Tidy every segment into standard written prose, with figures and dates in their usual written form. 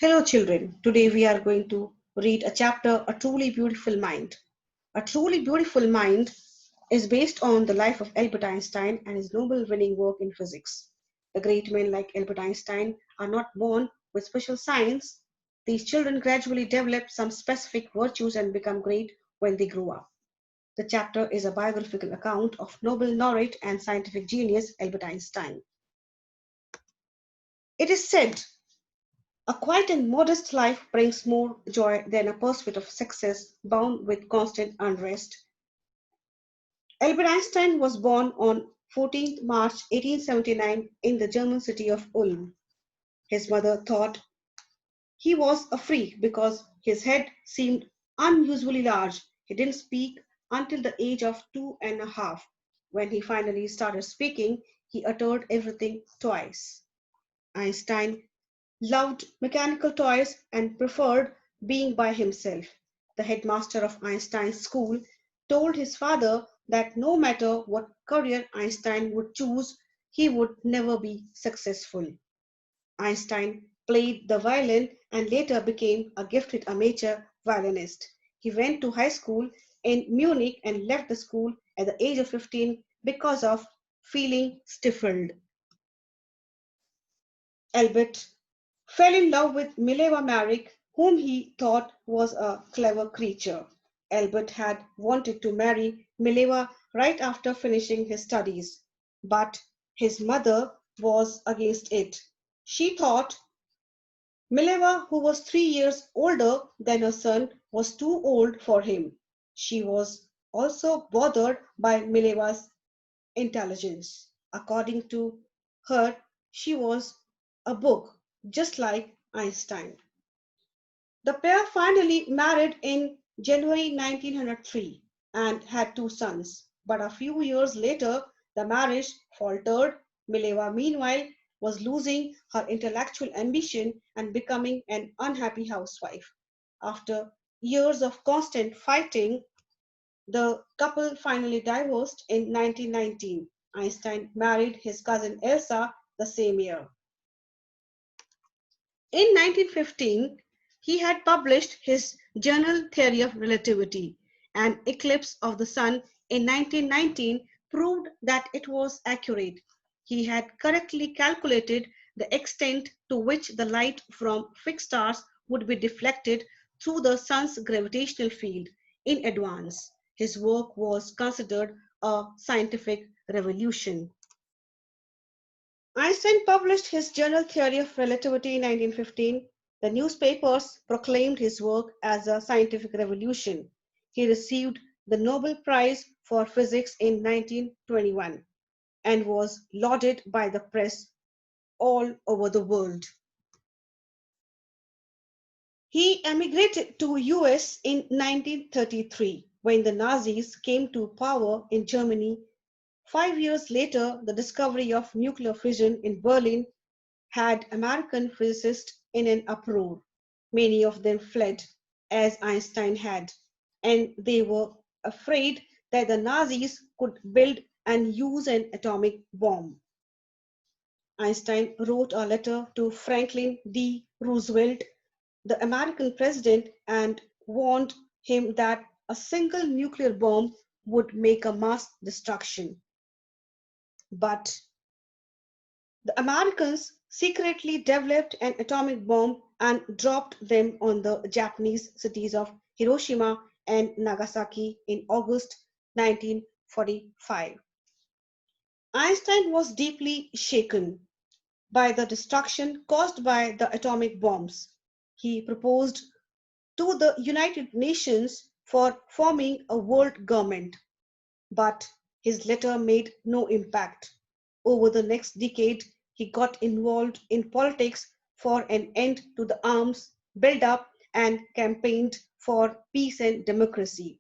Hello, children. Today we are going to read a chapter, A Truly Beautiful Mind. A Truly Beautiful Mind is based on the life of Albert Einstein and his Nobel winning work in physics. The great men like Albert Einstein are not born with special science. These children gradually develop some specific virtues and become great when they grow up. The chapter is a biographical account of Nobel laureate and scientific genius Albert Einstein. It is said a quiet and modest life brings more joy than a pursuit of success bound with constant unrest. Albert Einstein was born on 14th March 1879 in the German city of Ulm. His mother thought he was a freak because his head seemed unusually large. He didn't speak until the age of 2.5. When he finally started speaking, he uttered everything twice. Einstein loved mechanical toys and preferred being by himself. The headmaster of Einstein's school told his father that no matter what career Einstein would choose, he would never be successful. Einstein played the violin and later became a gifted amateur violinist. He went to high school in Munich and left the school at the age of 15 because of feeling stifled. Albert fell in love with Mileva Maric, whom he thought was a clever creature. Albert had wanted to marry Mileva right after finishing his studies, but his mother was against it. She thought Mileva, who was 3 years older than her son, was too old for him. She was also bothered by Mileva's intelligence. According to her, she was a book, just like Einstein. The pair finally married in January 1903 and had two sons. But a few years later, the marriage faltered. Mileva, meanwhile, was losing her intellectual ambition and becoming an unhappy housewife. After years of constant fighting, the couple finally divorced in 1919. Einstein married his cousin Elsa the same year. In 1915, he had published his General Theory of Relativity. An eclipse of the sun in 1919 proved that it was accurate. He had correctly calculated the extent to which the light from fixed stars would be deflected through the sun's gravitational field in advance. His work was considered a scientific revolution. Einstein published his General Theory of Relativity in 1915. The newspapers proclaimed his work as a scientific revolution. He received the Nobel Prize for Physics in 1921 and was lauded by the press all over the world. He emigrated to US in 1933 when the Nazis came to power in Germany. 5 years later, the discovery of nuclear fission in Berlin had American physicists in an uproar. Many of them fled, as Einstein had, and they were afraid that the Nazis could build and use an atomic bomb. Einstein wrote a letter to Franklin D. Roosevelt, the American president, and warned him that a single nuclear bomb would make a mass destruction. But the Americans secretly developed an atomic bomb and dropped them on the Japanese cities of Hiroshima and Nagasaki in August 1945. Einstein was deeply shaken by the destruction caused by the atomic bombs. He proposed to the United Nations for forming a world government, but his letter made no impact. Over the next decade, he got involved in politics for an end to the arms buildup and campaigned for peace and democracy.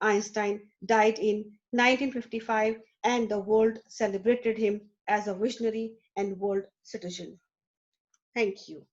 Einstein died in 1955 and the world celebrated him as a visionary and world citizen. Thank you.